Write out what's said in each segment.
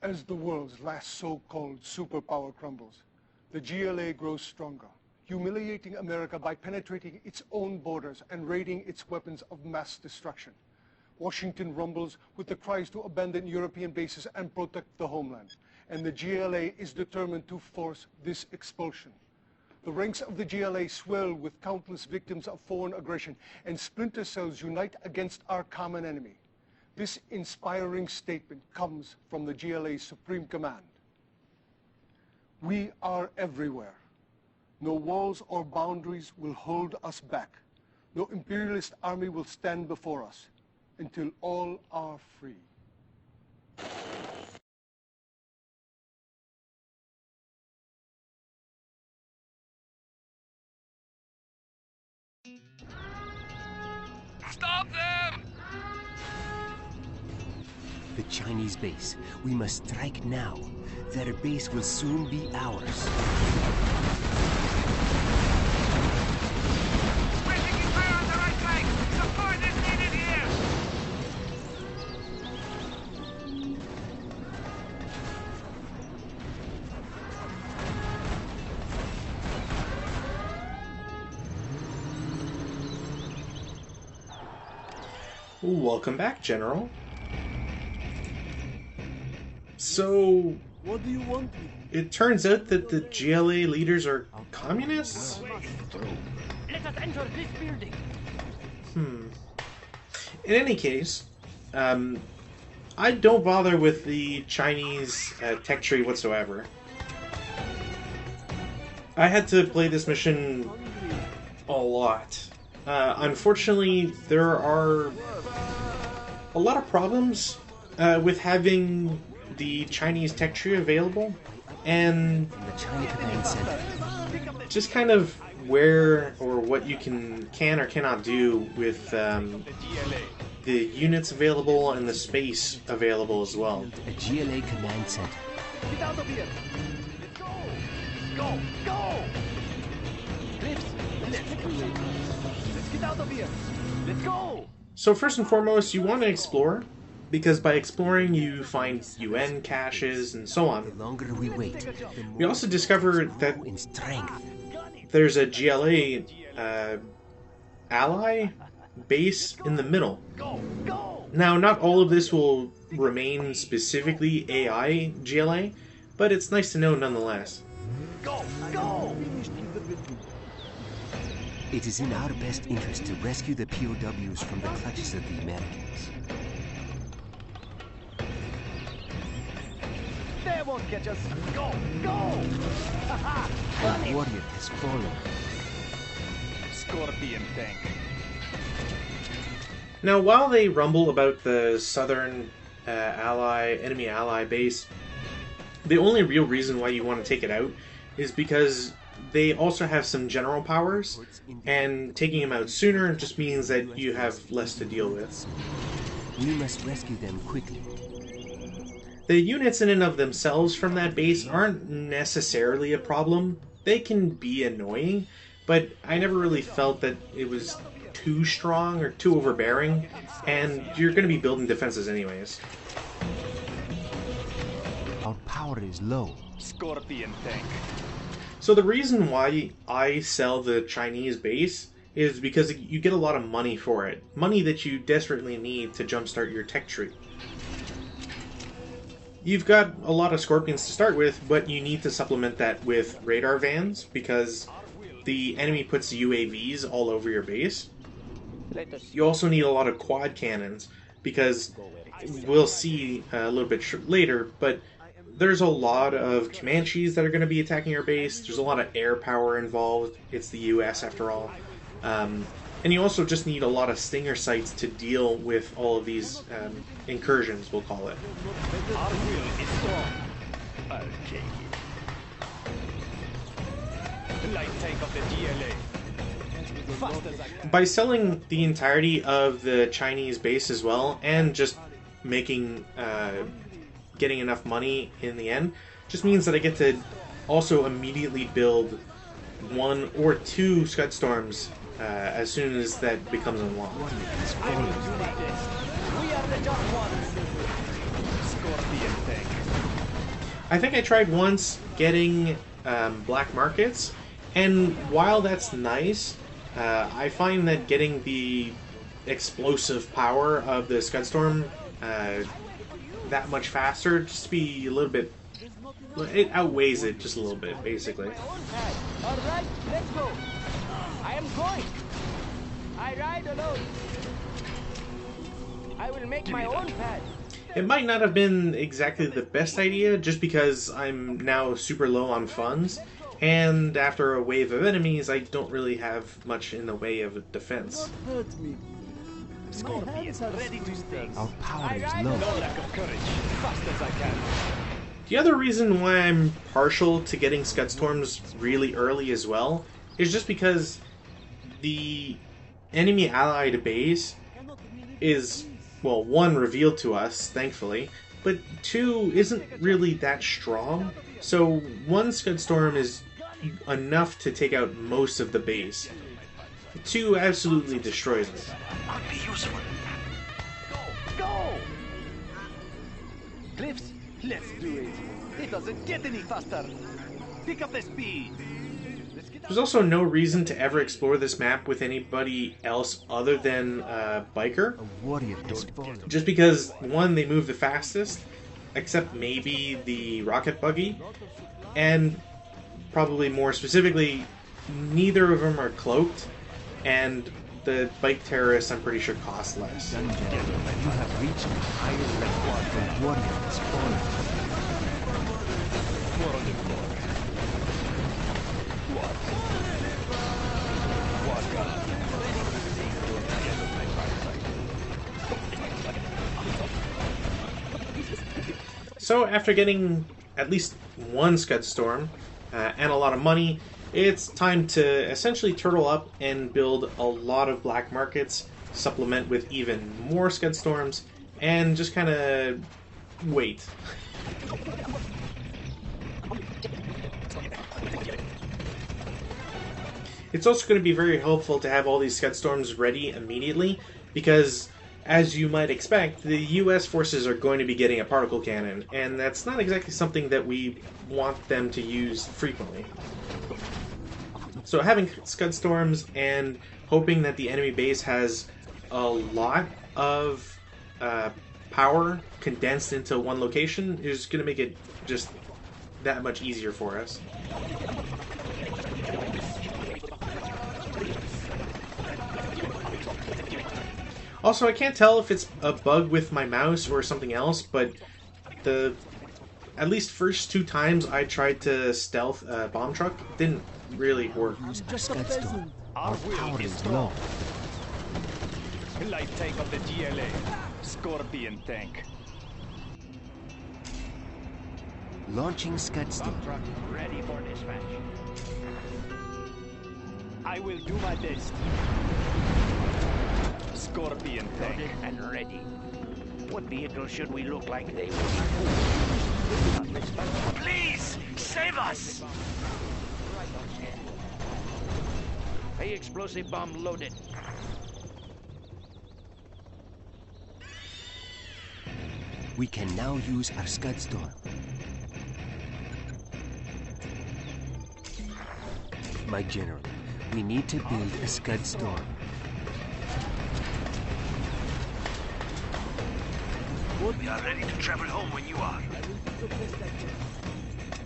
As the world's last so-called superpower crumbles, the GLA grows stronger, humiliating America by penetrating its own borders and raiding its weapons of mass destruction. Washington rumbles with the cries to abandon European bases and protect the homeland, and the GLA is determined to force this expulsion. The ranks of the GLA swell with countless victims of foreign aggression, and splinter cells unite against our common enemy. This inspiring statement comes from the GLA's Supreme Command. We are everywhere. No walls or boundaries will hold us back. No imperialist army will stand before us until all are free. Stop them! The Chinese base. We must strike now. Their base will soon be ours. We're taking fire on the right flank! Support is needed here! Welcome back, General. So, What do you want? it turns out that the GLA leaders are communists? Let us enter this building! In any case, I don't bother with the Chinese tech tree whatsoever. I had to play this mission a lot. Unfortunately, there are a lot of problems with having the Chinese tech tree available, and The China Command Center. just kind of where or what you can or cannot do with the units available and the space available as well. A GLA Command Center. Get out of here! Let's go! Go! Go! Clips! Let's get out of here! Let's go! So first and foremost, you want to explore, because by exploring you find UN caches and so The on. longer we wait, the more We also discover that in strength. there's a GLA ally base in the middle. Go! Go! Now, not all of this will remain specifically AI GLA, but it's nice to know nonetheless. Go! Go! It is in our best interest to rescue the POWs from the clutches of the Americans. They won't catch us! Go! Go! Ha-ha! Our warrior has fallen. Scorpion tank. Now, while they rumble about the southern enemy ally base, the only real reason why you want to take it out is because they also have some general powers, and taking them out sooner just means that you have less to deal with. We must rescue them quickly. The units in and of themselves from that base aren't necessarily a problem. They can be annoying, but I never really felt that it was too strong or too overbearing, and you're going to be building defenses anyways. Our power is low. Scorpion tank. So the reason why I sell the Chinese base is because you get a lot of money for it. Money that you desperately need to jumpstart your tech tree. You've got a lot of Scorpions to start with, but you need to supplement that with radar vans because the enemy puts UAVs all over your base. You also need a lot of quad cannons because we'll see a little bit later, but there's a lot of Comanches that are going to be attacking your base. There's a lot of air power involved. It's the US after all. And you also just need a lot of stinger sites to deal with all of these incursions, we'll call it. Our will is strong. I'll take it. Light tank of the GLA. Fast as I can. By selling the entirety of the Chinese base as well, and just making getting enough money in the end, just means that I get to also immediately build 1 or 2 Scud Storms as soon as that becomes unlocked. I will do my best. We are the dark ones. Scorpion tank. I think I tried once getting black markets, and while that's nice, I find that getting the explosive power of the Scudstorm that much faster just be a little bit. It outweighs it just a little bit, basically. Alright, let's go. I am going. I ride alone. I will make my own pad. It might not have been exactly the best idea, just because I'm now super low on funds, and after a wave of enemies, I don't really have much in the way of defense. Hurt me. Scorpion, ready to sting. Our power is No low. lack of courage. Fast as I can. The other reason why I'm partial to getting Scudstorms really early as well is just because the enemy allied base is, well, one, revealed to us, thankfully, but two, isn't really that strong. So one Scudstorm is enough to take out most of the base. Two absolutely destroys it. Might be useful. Go! Cliffs, let's do it. It doesn't get any faster. Pick up the speed. There's also no reason to ever explore this map with anybody else other than Biker. A warrior has fallen. Just because, one, they move the fastest, except maybe the rocket buggy, and probably more specifically, neither of them are cloaked, and the bike terrorists, I'm pretty sure, cost less. Dungeon, you have reached a higher record. The warrior has fallen. More on the floor. What? So after getting at least one Scudstorm and a lot of money, it's time to essentially turtle up and build a lot of black markets, supplement with even more Scudstorms, and just kind of wait. It's also going to be very helpful to have all these Scudstorms ready immediately, because as you might expect, the US forces are going to be getting a particle cannon, and that's not exactly something that we want them to use frequently. So having Scudstorms and hoping that the enemy base has a lot of power condensed into one location is going to make it just that much easier for us. Also, I can't tell if it's a bug with my mouse or something else, but the at least first two times I tried to stealth a bomb truck, it didn't really work. Just a Scudstorm. Our power is low. Light tank of the GLA. Scorpion tank. Launching Scudstorm. Truck ready for dispatch. I will do my best. Scorpion tank and ready. What vehicle should we look like? They will be. Please save us! A explosive bomb loaded. We can now use our Scudstorm. My general, we need to build a Scudstorm. We are ready to travel home when you are.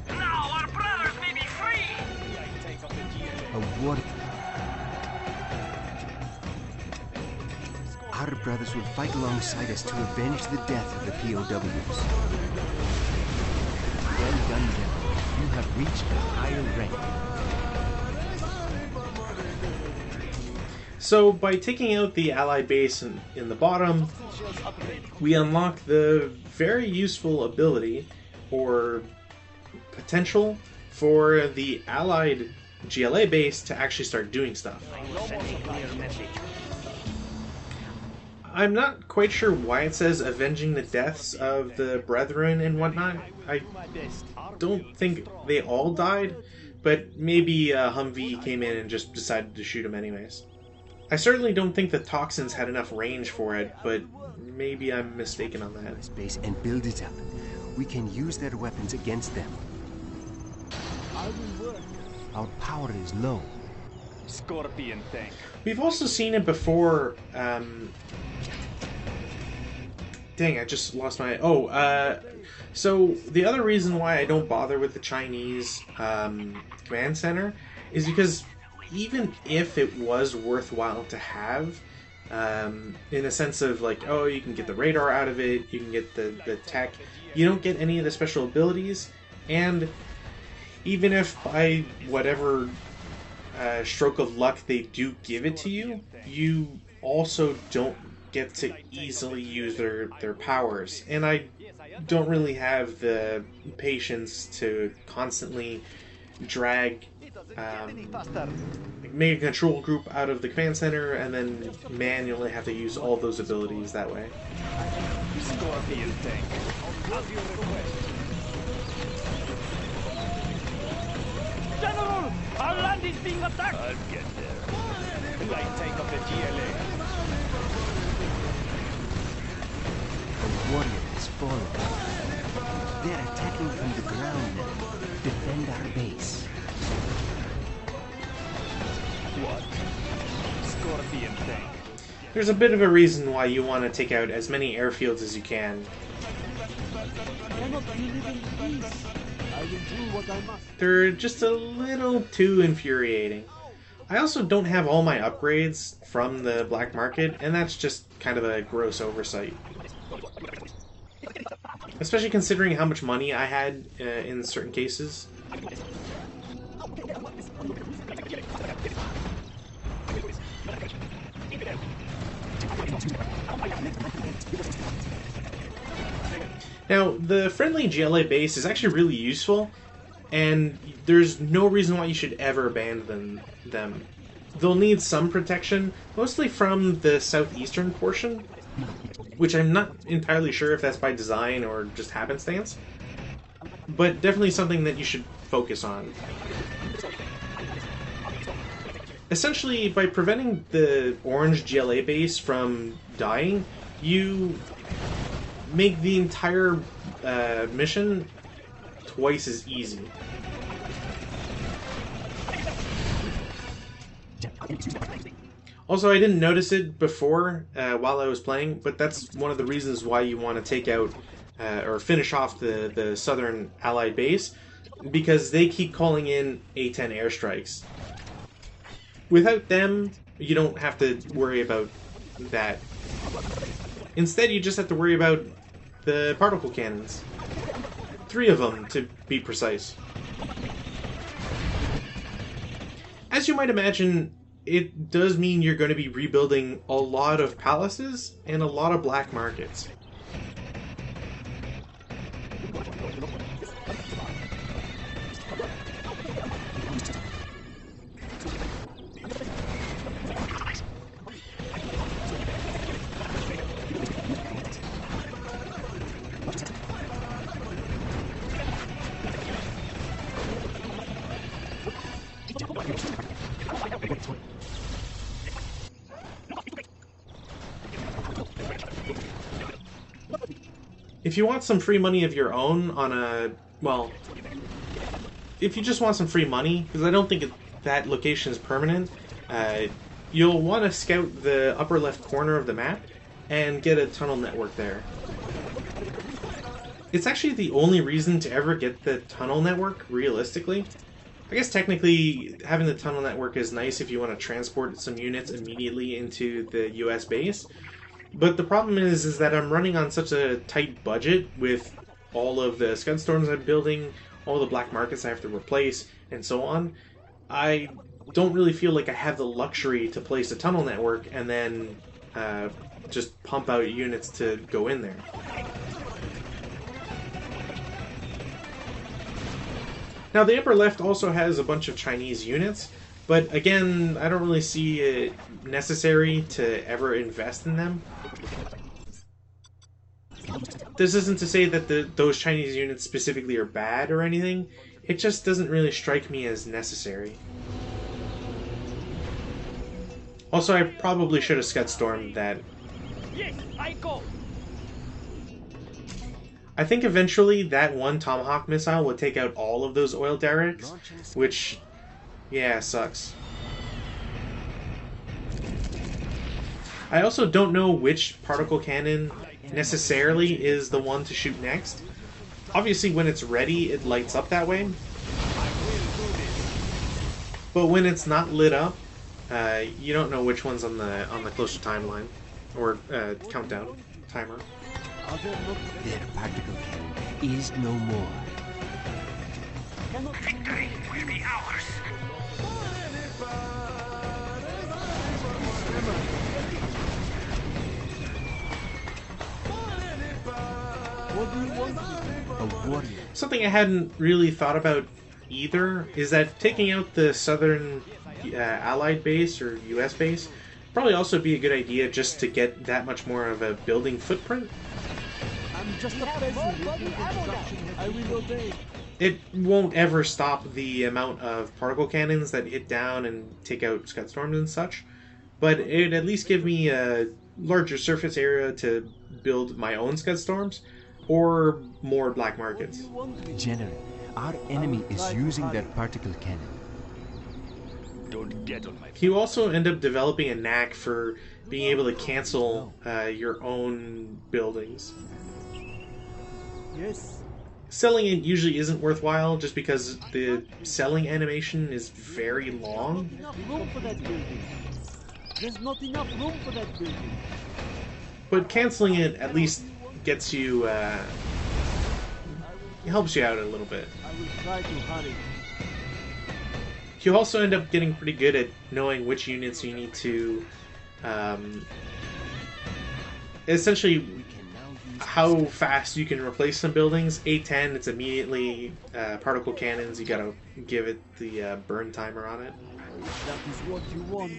Now our brothers may be free! A warrior. Our brothers will fight alongside us to avenge the death of the POWs. Well done, General. You have reached a higher rank. So by taking out the allied base in the bottom, we unlock the very useful ability or potential for the allied GLA base to actually start doing stuff. I'm not quite sure why it says avenging the deaths of the brethren and whatnot. I don't think they all died, but maybe Humvee came in and just decided to shoot them anyways. I certainly don't think the toxins had enough range for it, but maybe I'm mistaken on that. Base and build it up. We can use their weapons against them. I will work. Our power is low. Scorpion tank. We've also seen it before. Dang, I just lost my... So the other reason why I don't bother with the Chinese command center is because even if it was worthwhile to have, in a sense of like, oh, you can get the radar out of it, you can get the tech, you don't get any of the special abilities, and even if by whatever stroke of luck they do give it to you, you also don't get to easily use their powers. And I don't really have the patience to constantly drag make a control group out of the command center and then manually have to use all those abilities that way. Scorpion tank. As your request. General! Our land is being attacked! I'll get there. Light tank of the GLA. The warrior has fallen. They're attacking from the ground now. Defend our base. What? Scorpion tank. There's a bit of a reason why you want to take out as many airfields as you can. Cannot you live in peace? I will do what I must. They're just a little too infuriating. I also don't have all my upgrades from the black market, and that's just kind of a gross oversight. Especially considering how much money I had in certain cases. Now, the friendly GLA base is actually really useful, and there's no reason why you should ever abandon them. They'll need some protection, mostly from the southeastern portion, which I'm not entirely sure if that's by design or just happenstance, but definitely something that you should focus on. Essentially, by preventing the orange GLA base from dying, you make the entire mission twice as easy. Also, I didn't notice it before while I was playing, but that's one of the reasons why you want to take out or finish off the southern Allied base, because they keep calling in A-10 airstrikes. Without them, you don't have to worry about that. Instead, you just have to worry about the particle cannons. 3 of them, to be precise. As you might imagine, it does mean you're going to be rebuilding a lot of palaces and a lot of black markets. If you want some free money of your own on a, well, if you just want some free money, because I don't think that location is permanent, you'll want to scout the upper left corner of the map and get a tunnel network there. It's actually the only reason to ever get the tunnel network, realistically. I guess technically having the tunnel network is nice if you want to transport some units immediately into the US base. But the problem is that I'm running on such a tight budget with all of the Scud Storms I'm building, all the black markets I have to replace, and so on. I don't really feel like I have the luxury to place a tunnel network and then just pump out units to go in there. Now, the upper left also has a bunch of Chinese units, but again, I don't really see it necessary to ever invest in them. This isn't to say that those Chinese units specifically are bad or anything, it just doesn't really strike me as necessary. Also, I probably should have Scud Stormed that. Yes, I go. I think eventually that one Tomahawk missile would take out all of those oil derricks, which, yeah, sucks. I also don't know which particle cannon necessarily is the one to shoot next. Obviously, when it's ready, it lights up that way. But when it's not lit up, you don't know which one's on the closer timeline or countdown timer. Their particle cannon is no more. Victory will be ours. What do you want? A warrior. Something I hadn't really thought about either is that taking out the southern Allied base or US base probably also be a good idea just to get that much more of a building footprint. I'm just a peasant looking for construction. I will obey. It won't ever stop the amount of particle cannons that hit down and take out Scud Storms and such, but it'd at least give me a larger surface area to build my own Scud Storms or more black markets. General, our enemy is using their particle cannon. Don't get on my... You also end up developing a knack for being able to cancel your own buildings. Yes. Selling it usually isn't worthwhile just because the selling animation is very long. Enough room for that building. There's not enough room for that building. But canceling it at least gets you, helps you out a little bit. I will try to hurry. You also end up getting pretty good at knowing which units you need to, essentially how fast you can replace some buildings. A10, it's immediately particle cannons. You gotta give it the burn timer on it. That is what you want.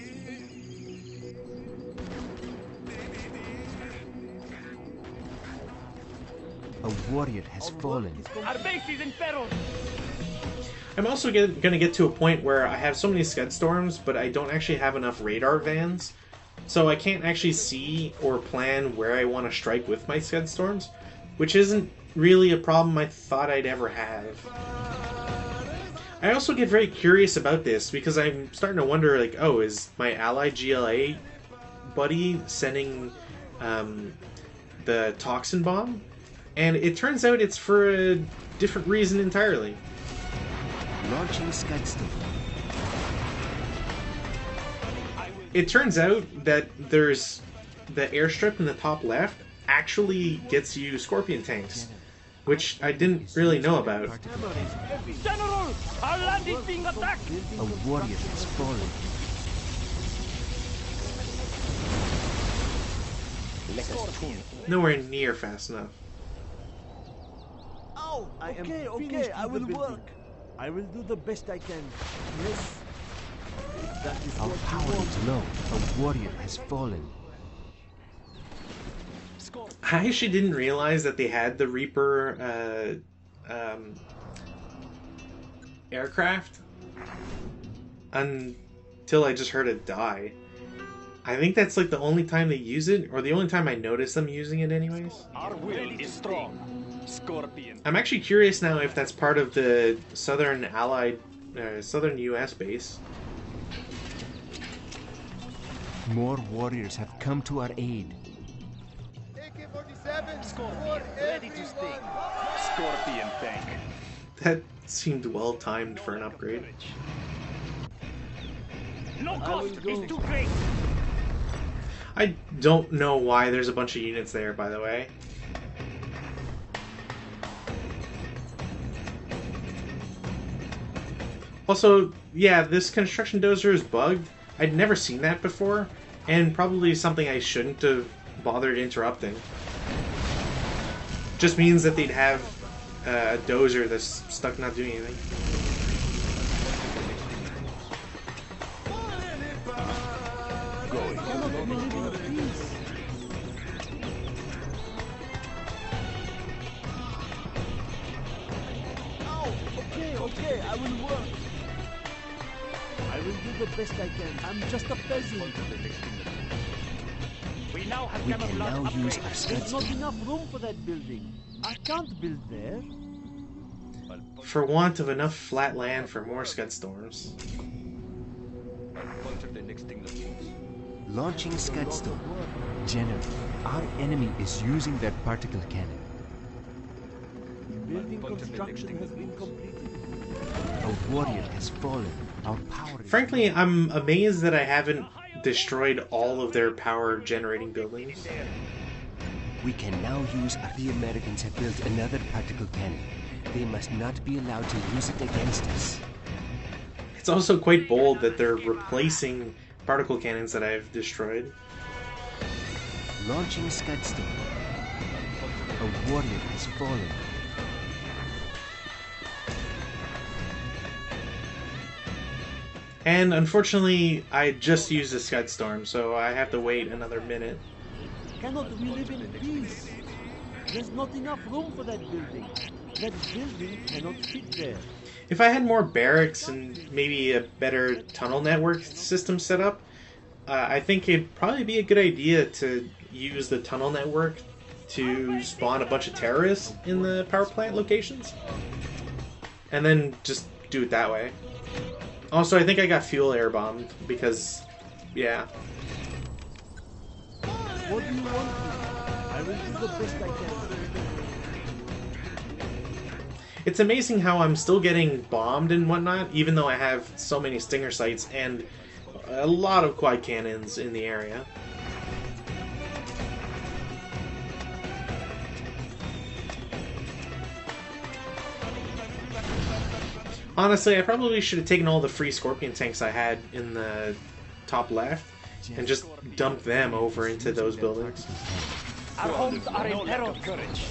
A warrior has fallen. Our base is in peril. I'm also gonna get to a point where I have so many Scud Storms, but I don't actually have enough radar vans. So I can't actually see or plan where I want to strike with my Scud Storms, which isn't really a problem I thought I'd ever have. I also get very curious about this because I'm starting to wonder, like, oh, is my allied GLA buddy sending the Toxin Bomb? And it turns out it's for a different reason entirely. Launching Scud Storm. It turns out that there's the airstrip in the top left actually gets you Scorpion tanks, which I didn't really know about. General, our land is being attacked. A warrior has fallen. Nowhere near fast enough. Oh, okay, I will work. I will do the best I can. Yes. That is Our what power you want. is low. A warrior has fallen. I actually didn't realize that they had the Reaper aircraft until I just heard it die. I think that's like the only time they use it, or the only time I notice them using it anyways. Our will is strong. Scorpion. I'm actually curious now if that's part of the Southern Allied, Southern US base. More warriors have come to our aid. Scorpion, ready to sting. Scorpion tank. That seemed well timed for an upgrade. No cost is too great. I don't know why there's a bunch of units there, by the way. Also, yeah, this construction dozer is bugged. I'd never seen that before, and probably something I shouldn't have bothered interrupting. Just means that they'd have a dozer that's stuck not doing anything. Oh, okay, I will work. I will do the best I can. I'm just a peasant. We now have We can camouflage now use upgrades. our scud There's not storm. enough room for that building. I can't build there. For want of enough flat land for more scud storms. Puncture the next thing that moves. Launching scud storm. General, our enemy is using that particle cannon. Building construction has been completed. A warrior has fallen. Our power is... Frankly, I'm amazed that I haven't destroyed all of their power generating buildings. We can now use... The Americans have built another particle cannon. They must not be allowed to use it against us. It's also quite bold that they're replacing particle cannons that I've destroyed. Launching scud storm. A warrior has fallen. And unfortunately, I just used a scud storm, so I have to wait another minute. Cannot we live in peace? There's not enough room for that building. That building cannot fit there. If I had more barracks and maybe a better tunnel network system set up, I think it'd probably be a good idea to use the tunnel network to spawn a bunch of terrorists in the power plant locations. And then just do it that way. Also, I think I got fuel air bombed because, yeah. What do you want? I will do the best I can. It's amazing how I'm still getting bombed and whatnot, even though I have so many stinger sights and a lot of quad cannons in the area. Honestly, I probably should have taken all the free Scorpion tanks I had in the top left and just dumped them over into those buildings. Our homes are in peril. Courage.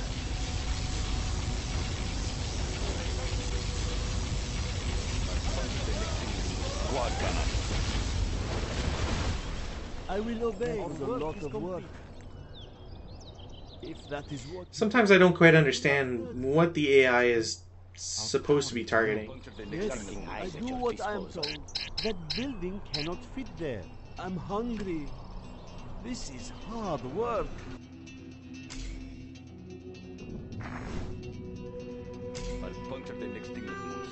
I will obey. It's a lot of work. If that is what... Sometimes I don't quite understand what the AI is supposed to be targeting. Yes, I do what I am told. That building cannot fit there. I'm hungry. This is hard work. I'll puncture the next thing that moves.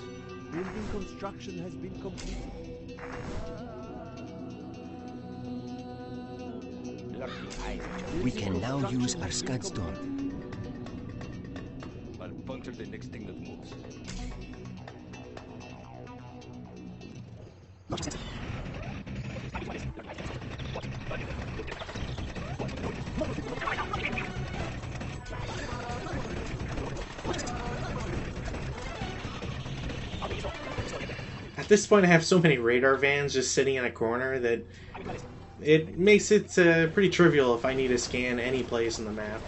Building construction has been completed. We can now use our scud storm. I'll puncture the next thing that moves. At this point, I have so many radar vans just sitting in a corner that it makes it pretty trivial if I need to scan any place on the map.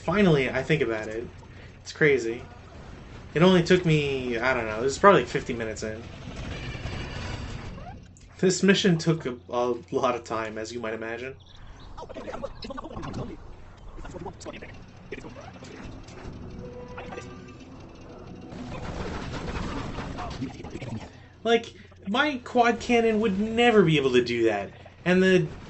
Finally, I think about it. It's crazy. It only took me, I don't know, this is probably like 50 minutes in. This mission took a lot of time, as you might imagine. Like, my quad cannon would never be able to do that. And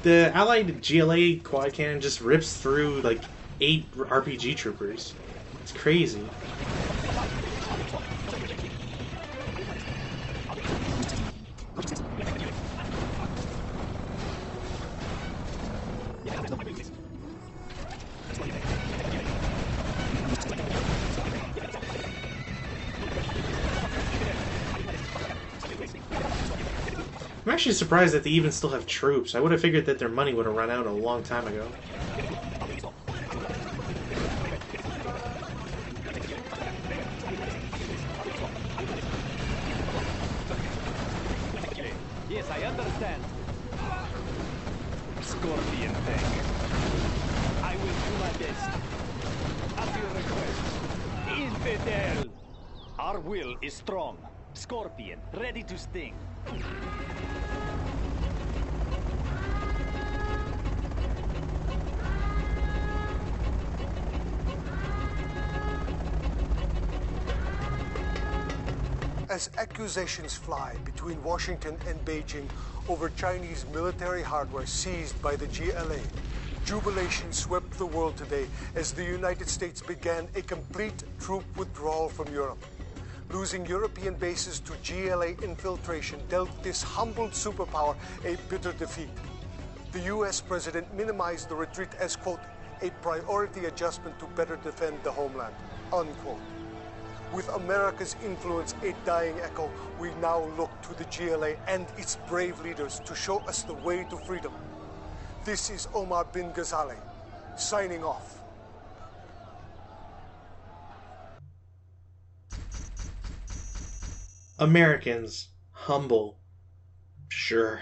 the allied GLA quad cannon just rips through, like, 8 RPG troopers. It's crazy. I'm actually surprised that they even still have troops. I would have figured that their money would have run out a long time ago. Yes, I understand. Scorpion thing. I will do my best. At your request. Infidel! Our will is strong. Scorpion, ready to sting. As accusations fly between Washington and Beijing over Chinese military hardware seized by the GLA, jubilation swept the world today as the United States began a complete troop withdrawal from Europe. Losing European bases to GLA infiltration dealt this humbled superpower a bitter defeat. The US president minimized the retreat as, quote, a priority adjustment to better defend the homeland, unquote. With America's influence a dying echo, we now look to the GLA and its brave leaders to show us the way to freedom. This is Omar bin Ghazali, signing off. Americans, humble, sure.